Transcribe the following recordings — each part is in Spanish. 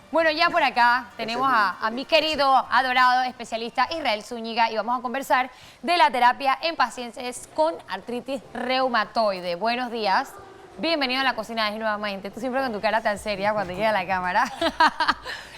Bueno, ya por acá tenemos a mi querido, adorado especialista Israel Zúñiga y vamos a conversar de la terapia en pacientes con artritis reumatoide. Buenos días. Bienvenido a la cocina de nuevamente. Tú siempre con tu cara tan seria cuando llega a la cámara.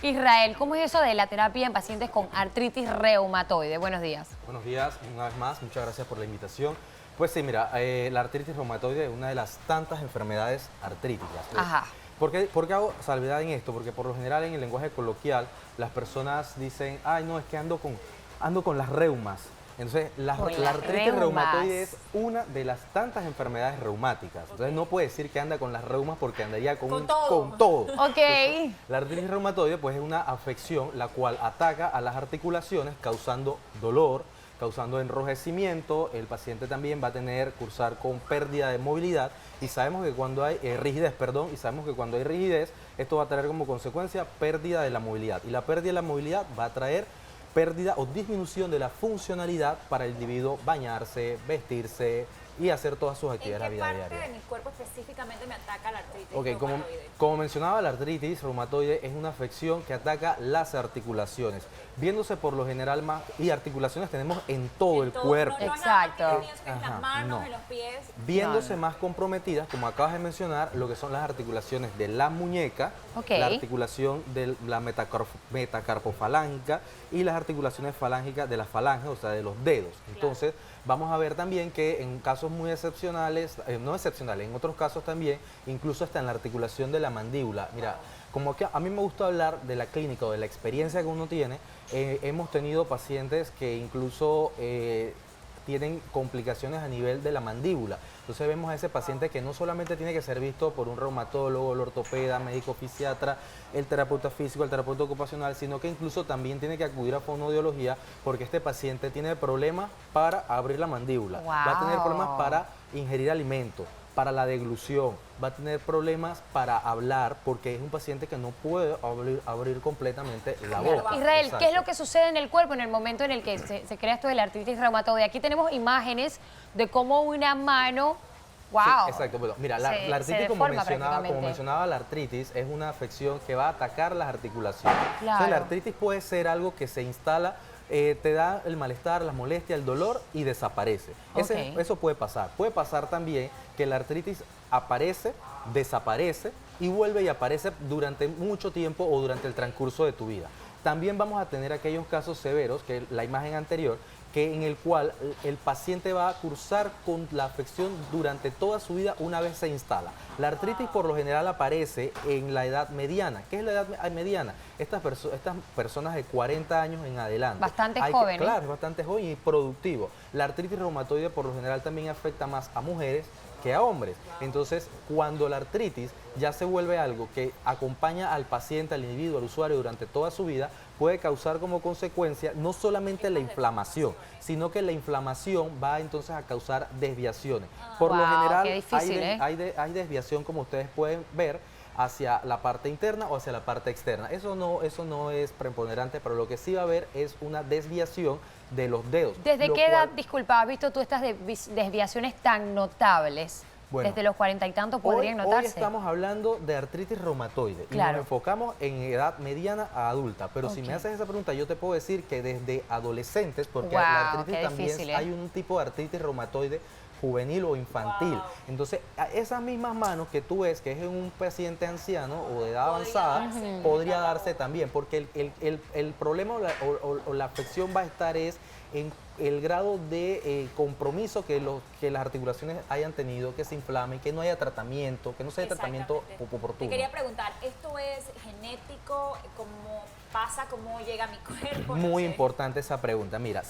Israel, ¿cómo es eso de la terapia en pacientes con artritis reumatoide? Buenos días. Buenos días, una vez más, muchas gracias por la invitación. Pues sí, mira, la artritis reumatoide es una de las tantas enfermedades artríticas. Ajá. ¿Por qué hago salvedad en esto? Porque por lo general en el lenguaje coloquial las personas dicen, ay no, es que ando con las reumas. Entonces, la artritis reumatoide es una de las tantas enfermedades reumáticas. Entonces, no puede decir que anda con las reumas porque andaría con todo. Ok. Entonces, la artritis reumatoide pues, es una afección la cual ataca a las articulaciones causando dolor, causando enrojecimiento. El paciente también va a cursar con pérdida de movilidad y sabemos que cuando hay rigidez, esto va a traer como consecuencia pérdida de la movilidad. Y la pérdida de la movilidad va a traer pérdida o disminución de la funcionalidad para el individuo bañarse, vestirse y hacer todas sus actividades de la vida diaria. ¿En qué parte de mi cuerpo específicamente me ataca la artritis reumatoide? reumatoide? Como mencionaba, la artritis reumatoide es una afección que ataca las articulaciones, viéndose por lo general más, y articulaciones tenemos en todo el cuerpo. No, Exacto. No, en las manos, en los pies. Viéndose más comprometidas, como acabas de mencionar, lo que son las articulaciones de la muñeca, la articulación de la metacarpofalángica y las articulaciones falángicas de las falanges, o sea, de los dedos. Entonces, vamos a ver también que en casos muy excepcionales, no excepcionales, en otros casos también, incluso hasta en la articulación de la mandíbula. Mira, como que a mí me gusta hablar de la clínica o de la experiencia que uno tiene, hemos tenido pacientes que incluso tienen complicaciones a nivel de la mandíbula. Entonces vemos a ese paciente que no solamente tiene que ser visto por un reumatólogo, el ortopeda, médico fisiatra, el terapeuta físico, el terapeuta ocupacional, sino que incluso también tiene que acudir a fonoaudiología porque este paciente tiene problemas para abrir la mandíbula, va a tener problemas para ingerir alimentos, para la deglución, va a tener problemas para hablar porque es un paciente que no puede abrir completamente la boca. Israel, Exacto. ¿qué es lo que sucede en el cuerpo en el momento en el que se crea esto de la artritis reumatoide? Aquí tenemos imágenes de cómo una mano, wow. Sí, exacto. Bueno, mira, la artritis, como mencionaba, la artritis es una afección que va a atacar las articulaciones. Claro. Entonces, la artritis puede ser algo que se instala, te da el malestar, la molestia, el dolor y desaparece. Eso puede pasar. Puede pasar también que la artritis aparece, desaparece y vuelve y aparece durante mucho tiempo o durante el transcurso de tu vida. También vamos a tener aquellos casos severos, que la imagen anterior, en el cual el paciente va a cursar con la afección durante toda su vida una vez se instala. La artritis por lo general aparece en la edad mediana. ¿Qué es la edad mediana? Estas personas de 40 años en adelante. Bastante joven. Claro, es bastante joven y productivo. La artritis reumatoide por lo general también afecta más a mujeres que a hombres. Entonces, cuando la artritis ya se vuelve algo que acompaña al paciente, al individuo, al usuario durante toda su vida, puede causar como consecuencia no solamente la inflamación, sino que la inflamación va entonces a causar desviaciones. Por lo general, hay desviación, como ustedes pueden ver, hacia la parte interna o hacia la parte externa. Eso no es preponderante, pero lo que sí va a haber es una desviación de los dedos. ¿Desde qué edad, disculpa, has visto tú estas desviaciones tan notables? Bueno, desde los 40 y tantos podrían notarse. Hoy estamos hablando de artritis reumatoide y nos enfocamos en edad mediana a adulta, pero si me haces esa pregunta yo te puedo decir que desde adolescentes, porque la artritis también hay un tipo de artritis reumatoide juvenil o infantil. Entonces, esas mismas manos que tú ves que es en un paciente anciano o de edad avanzada, podría darse también, porque el problema o la afección va a estar en el grado de compromiso que las articulaciones hayan tenido, que se inflamen, que no haya tratamiento, que no sea tratamiento oportuno. Te quería preguntar, ¿esto es genético? ¿Cómo pasa? ¿Cómo llega a mi cuerpo? Muy importante esa pregunta. Mira,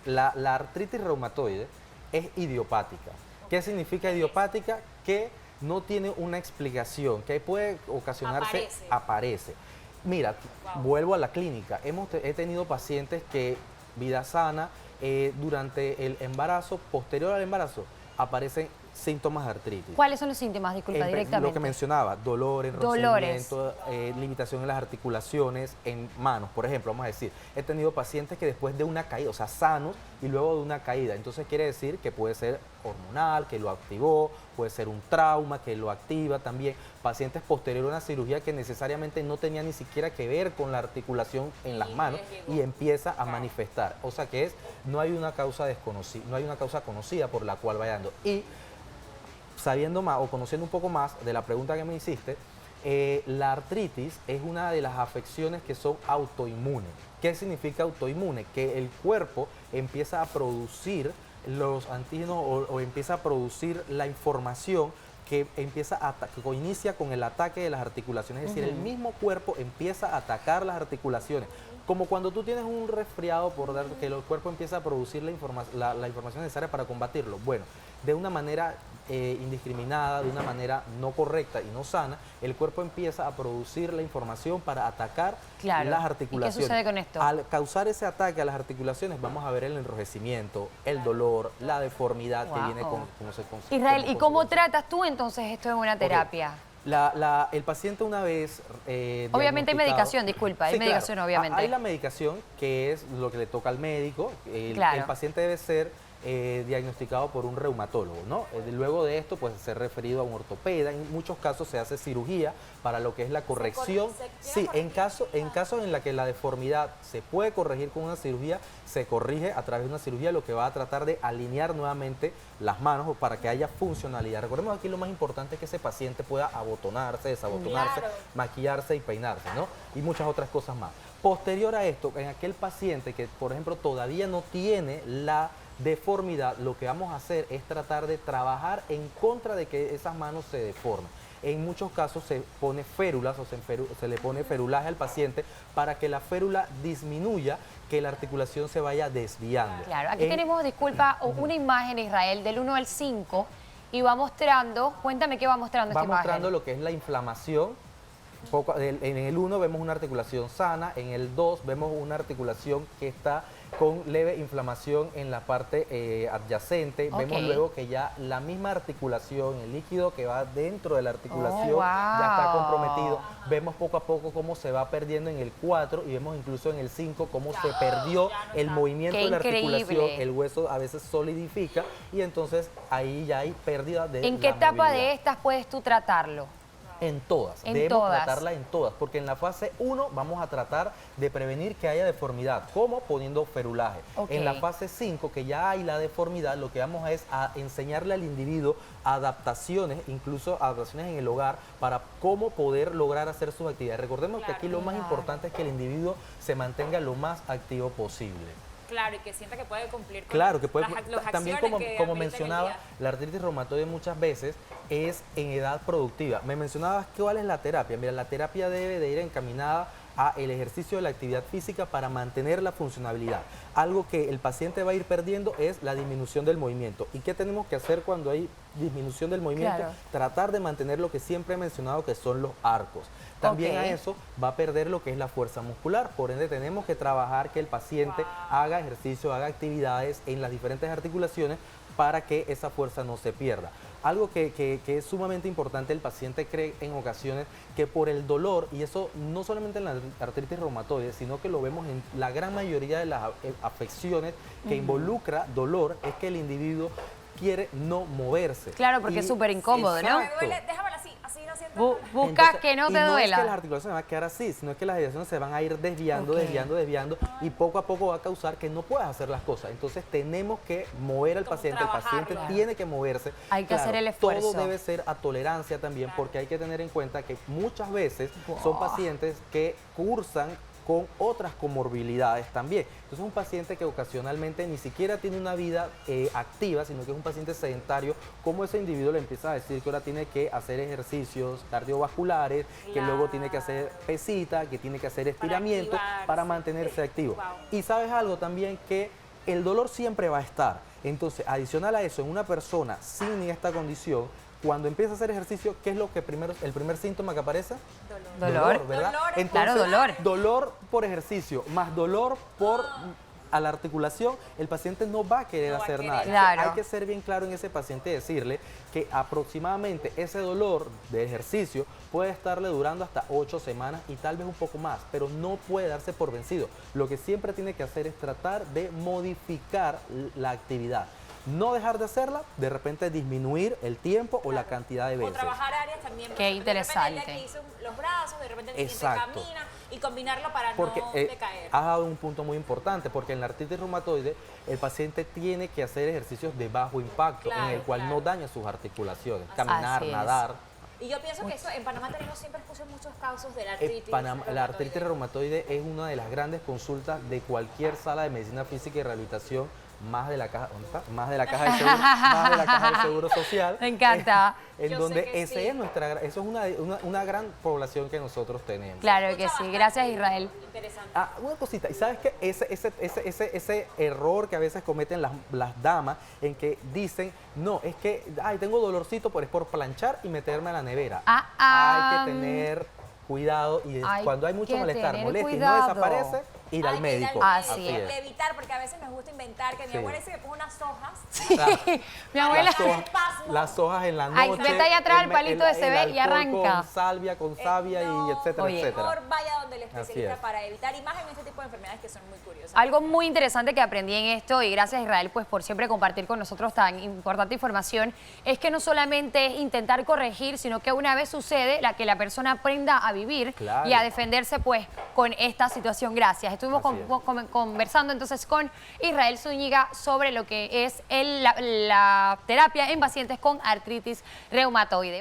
la artritis reumatoide es idiopática. ¿Qué significa idiopática? Que no tiene una explicación, que puede ocasionarse, aparece. Mira, vuelvo a la clínica. He tenido pacientes que, vida sana, durante el embarazo, posterior al embarazo, aparecen síntomas de artritis. ¿Cuáles son los síntomas? Disculpa, directamente. Lo que mencionaba, dolor, enrojecimiento, limitación en las articulaciones, en manos. Por ejemplo, vamos a decir, he tenido pacientes que después de una caída, o sea, sanos, y luego de una caída. Entonces quiere decir que puede ser hormonal, que lo activó, puede ser un trauma que lo activa también, pacientes posterior a una cirugía que necesariamente no tenía ni siquiera que ver con la articulación en las manos y empieza a manifestar. O sea que no hay una causa desconocida, no hay una causa conocida por la cual vaya dando. Y sabiendo más o conociendo un poco más de la pregunta que me hiciste, la artritis es una de las afecciones que son autoinmunes. ¿Qué significa autoinmune? Que el cuerpo empieza a producir los antígenos o empieza a producir la información que inicia con el ataque de las articulaciones. Es decir, el mismo cuerpo empieza a atacar las articulaciones. Como cuando tú tienes un resfriado, que el cuerpo empieza a producir la información necesaria para combatirlo. Bueno, de una manera indiscriminada, de una manera no correcta y no sana, el cuerpo empieza a producir la información para atacar las articulaciones. ¿Y qué sucede con esto? Al causar ese ataque a las articulaciones, vamos a ver el enrojecimiento, el dolor, la deformidad que viene con Israel, ¿y cómo tratas tú entonces esto en una terapia? El paciente una vez obviamente hay medicación, disculpa, hay medicación obviamente. Hay la medicación que es lo que le toca al médico, el paciente debe ser diagnosticado por un reumatólogo, ¿no? Luego de esto, pues ser referido a un ortopeda. En muchos casos se hace cirugía para lo que es la corrección. Sí, en casos en la que la deformidad se puede corregir con una cirugía, se corrige a través de una cirugía, lo que va a tratar de alinear nuevamente las manos para que haya funcionalidad. Recordemos aquí lo más importante es que ese paciente pueda abotonarse, desabotonarse, maquillarse y peinarse, ¿no? Y muchas otras cosas más. Posterior a esto, en aquel paciente que, por ejemplo, todavía no tiene la deformidad, lo que vamos a hacer es tratar de trabajar en contra de que esas manos se deformen. En muchos casos se pone férulas o se le pone ferulaje al paciente para que la férula disminuya, que la articulación se vaya desviando. Claro, aquí tenemos, disculpa, una imagen, Israel, del 1 al 5 y va mostrando, cuéntame qué va mostrando esta imagen. Va mostrando lo que es la inflamación. En el 1 vemos una articulación sana, en el 2 vemos una articulación que está con leve inflamación en la parte adyacente. Vemos luego que ya la misma articulación, el líquido que va dentro de la articulación ya está comprometido. Vemos poco a poco cómo se va perdiendo en el 4 y vemos incluso en el 5 cómo se perdió el movimiento de la articulación. El hueso a veces solidifica y entonces ahí ya hay pérdida de ¿En qué etapa de estas puedes tú tratarlo? En todas, debemos tratarla en todas, porque en la fase 1 vamos a tratar de prevenir que haya deformidad, como poniendo ferulaje. En la fase 5, que ya hay la deformidad, lo que vamos es a enseñarle al individuo adaptaciones, incluso adaptaciones en el hogar, para cómo poder lograr hacer sus actividades. Recordemos que aquí lo más importante es que el individuo se mantenga lo más activo posible. Claro, y que sienta que puede cumplir con claro, que puede, las también como mencionaba, la artritis reumatoide muchas veces es en edad productiva. Me mencionabas cuál es la terapia. Mira, la terapia debe de ir encaminada a el ejercicio de la actividad física para mantener la funcionalidad. Algo que el paciente va a ir perdiendo es la disminución del movimiento. ¿Y qué tenemos que hacer cuando hay disminución del movimiento? Tratar de mantener lo que siempre he mencionado, que son los arcos. También a eso va a perder lo que es la fuerza muscular. Por ende, tenemos que trabajar que el paciente haga ejercicio, haga actividades en las diferentes articulaciones para que esa fuerza no se pierda. Algo que es sumamente importante, el paciente cree en ocasiones que por el dolor, y eso no solamente en la artritis reumatoide, sino que lo vemos en la gran mayoría de las afecciones que involucra dolor, es que el individuo quiere no moverse. Claro, porque es súper incómodo, ¿no? Me duele, déjamela así, así no siento. Buscas que no te duela. No es que las articulaciones van a quedar así, sino es que las articulaciones se van a ir desviando, desviando, y poco a poco va a causar que no puedas hacer las cosas. Entonces tenemos que mover al paciente, el paciente tiene que moverse. Hay que hacer el esfuerzo. Todo debe ser a tolerancia también, porque hay que tener en cuenta que muchas veces son pacientes que cursan con otras comorbilidades también. Entonces es un paciente que ocasionalmente ni siquiera tiene una vida activa, sino que es un paciente sedentario. Como ese individuo le empieza a decir que ahora tiene que hacer ejercicios cardiovasculares, que luego tiene que hacer pesita, que tiene que hacer estiramiento para mantenerse activo. Y sabes algo también, que el dolor siempre va a estar. Entonces, adicional a eso, en una persona sin esta condición, cuando empieza a hacer ejercicio, ¿qué es lo que el primer síntoma que aparece? Dolor. ¿Verdad? Entonces, claro, dolor. Dolor por ejercicio, más dolor por a la articulación, el paciente no va a querer hacer nada. Claro. Hay que ser bien claro en ese paciente y decirle que aproximadamente ese dolor de ejercicio puede estarle durando hasta 8 semanas y tal vez un poco más, pero no puede darse por vencido. Lo que siempre tiene que hacer es tratar de modificar la actividad. no dejar de hacerla, de repente disminuir el tiempo o la cantidad de O veces. trabajar áreas también. Qué interesante. De repente el día que hizo los brazos, de repente el siguiente Exacto. camina y combinarlo para Porque no decaer. has dado un punto muy importante, porque en la artritis reumatoide el paciente tiene que hacer ejercicios de bajo impacto, en el cual no daña sus articulaciones, caminar, Así es. nadar. Y yo pienso que eso, en Panamá tenemos siempre escucho muchos casos de la artritis. La artritis reumatoide es una de las grandes consultas de cualquier sala de medicina física y rehabilitación, más de la caja, ¿dónde está? Más de la caja de seguro, más de la caja de seguro social. Me encanta. En Yo donde sé que ese sí. es eso es una gran población que nosotros tenemos. Claro que sí. Gracias, Israel. Interesante. Ah, una cosita, y sabes que ese error que a veces cometen las damas en que dicen, no, es que, ay, tengo dolorcito, pero es por planchar y meterme a la nevera. Hay que tener cuidado y cuando hay mucho que malestar, tener molestia y no cuidado. desaparece, ir al Hay que ir médico. Así es. Evitar, porque a veces nos gusta inventar, que mi Sí. abuela dice que pongo unas hojas. Mi abuela... Las hojas en la noche. Ay, vete ahí atrás al palito de CB y alcohol arranca. Con salvia, con savia y etcétera, Oye. etcétera. Mejor vaya donde el Así especialista es. para evitar, y más en este tipo de enfermedades que son muy curiosas. Algo muy interesante que aprendí en esto, y gracias Israel pues por siempre compartir con nosotros tan importante información, es que no solamente es intentar corregir, sino que una vez sucede, que la persona aprenda a vivir Claro. y a defenderse pues con esta situación. Gracias. Estuvimos Así es. conversando entonces con Israel Zúñiga sobre lo que es la terapia en pacientes con artritis reumatoide.